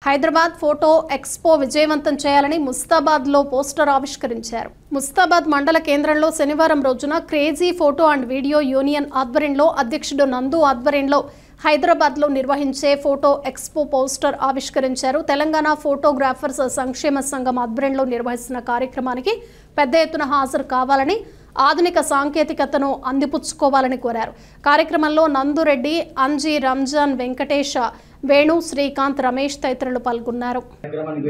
Hyderabad photo expo విజయవంతం చేయాలని ముస్తాబాద్లో poster ఆవిష్కరించారు. ముస్తాబాద్ మండల కేంద్రంలో శనివారం రోజున crazy photo and video union ఆధ్వర్యంలో అధ్యక్షుడు నందు ఆధ్వర్యంలో హైదరాబాద్లో నిర్వహించే ఫోటో ఎక్స్పో పోస్టర్ ఆవిష్కరించారు. తెలంగాణ ఫోటోగ్రాఫర్స్ సంక్షేమ సంఘం ఆధ్వర్యంలో నిర్వహిస్తున్న కార్యక్రమానికి పెద్ద ఎత్తున హాజరు కావాలని, ఆధునిక సాంకేతికతను అందిపుచ్చుకోవాలని కోరారు. కార్యక్రమంలో నందురెడ్డి, అంజీ, రంజాన్, వెంకటేష్, వేణు, శ్రీకాంత్, రమేష్ తదితరులు పాల్గొన్నారు. కార్యక్రమాన్ని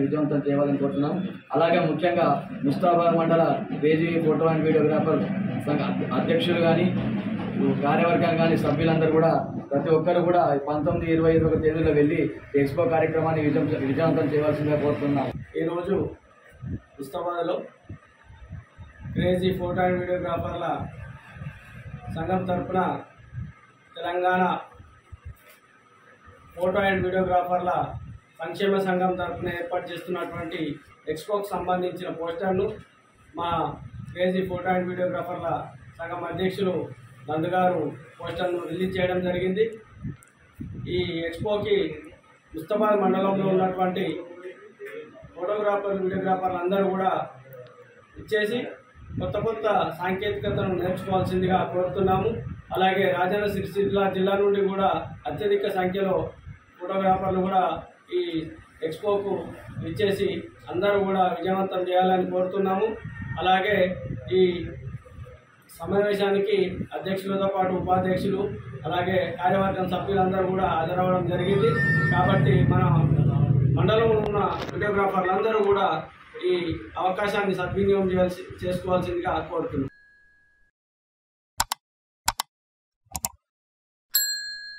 విజయవంతం చేయాలని కోరుతున్నాం. అలాగే ముఖ్యంగా ముస్తాబాద్ మండల క్రేజీ ఫోటో అండ్ వీడియోగ్రాఫర్ సంఘ అధ్యక్షులు కానీ, కార్యవర్గం కానీ, సభ్యులందరూ కూడా ప్రతి ఒక్కరు కూడా 19, 20, 21 తేదీలో వెళ్ళి ఎక్స్పో కార్యక్రమాన్ని విజయవంతం చేయవలసిందిగా కోరుతున్నాం. ఈరోజు ముస్తాబాద్లో క్రేజీ ఫోటో అండ్ వీడియోగ్రాఫర్ల సంఘం తరఫున తెలంగాణ ఫోటో అండ్ వీడియోగ్రాఫర్ల సంక్షేమ సంఘం తరఫున ఏర్పాటు చేస్తున్నటువంటి ఎక్స్పోకు సంబంధించిన పోస్టర్ను మా క్రేజీ ఫోటో అండ్ వీడియోగ్రాఫర్ల సంఘం అధ్యక్షులు నందు గారు పోస్టర్ను రిలీజ్ చేయడం జరిగింది. ఈ ఎక్స్పోకి ముస్తాబాద్ మండలంలో ఉన్నటువంటి ఫోటోగ్రాఫర్లు, వీడియోగ్రాఫర్లు అందరూ కూడా ఇచ్చేసి కొత్త సాంకేతికతను నేర్చుకోవాల్సిందిగా కోరుతున్నాము. అలాగే రాజన్న సిరిసిల్ల జిల్లా నుండి కూడా అత్యధిక సంఖ్యలో ఫోటోగ్రాఫర్లు కూడా ఈ ఎక్స్పోకు ఇచ్చేసి అందరూ కూడా విజయవంతం చేయాలని కోరుతున్నాము. అలాగే ఈ సమావేశానికి అధ్యక్షులతో పాటు ఉపాధ్యక్షులు, అలాగే కార్యవర్గం సభ్యులందరూ కూడా హాజరవ్వడం జరిగింది. కాబట్టి మన మండలంలో ఉన్న వీడియోగ్రాఫర్లందరూ కూడా ఈ అవకాశాన్ని సద్వినియోగం చేసుకోవాల్సిందిగా కోరుతున్నాం.